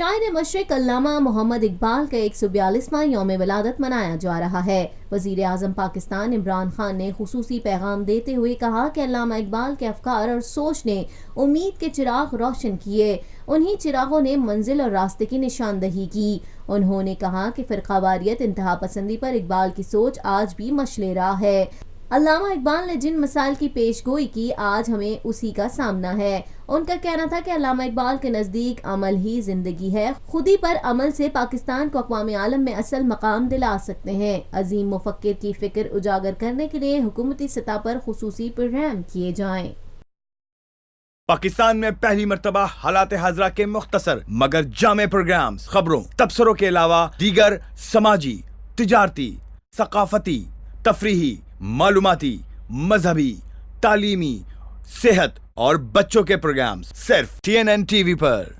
शायर मशरिक अल्लामा मोहम्मद इकबाल का 142वां यौम विलादत मनाया जा रहा है। वज़ीर आज़म पाकिस्तान इमरान खान ने खुसूसी पैगाम देते हुए कहा कि अल्लामा इकबाल के अफकार और सोच ने उम्मीद के चिराग रोशन किए। उन्हीं चिरागों ने मंजिल और रास्ते की निशानदही की। उन्होंने कहा कि फ़िरक़ावारियत, इंतहा पसंदी पर इकबाल की सोच आज भी मशले राह है। अल्लामा इकबाल ने जिन मसाइल की पेशगोई की, आज हमें उसी का सामना है। उनका कहना था कि अल्लामा इकबाल के नज़दीक अमल ही ज़िंदगी है। खुदी पर अमल से पाकिस्तान को अक़वाम आलम में असल मकाम दिला सकते हैं। अजीम मुफक्किर की फ़िक्र उजागर करने के लिए हुकूमती सतह पर खुसूसी प्रोग्राम किए जाएं। पाकिस्तान में पहली मर्तबा हालात हाज़रा के मुख्तसर मगर जामे प्रोग्राम्स, खबरों, तबसरों के अलावा दीगर समाजी, तिजारती, सकाफती, तफरीही, मालूमाती, मजहबी, तालीमी, सेहत और बच्चों के प्रोग्राम्स सिर्फ TNN TV पर।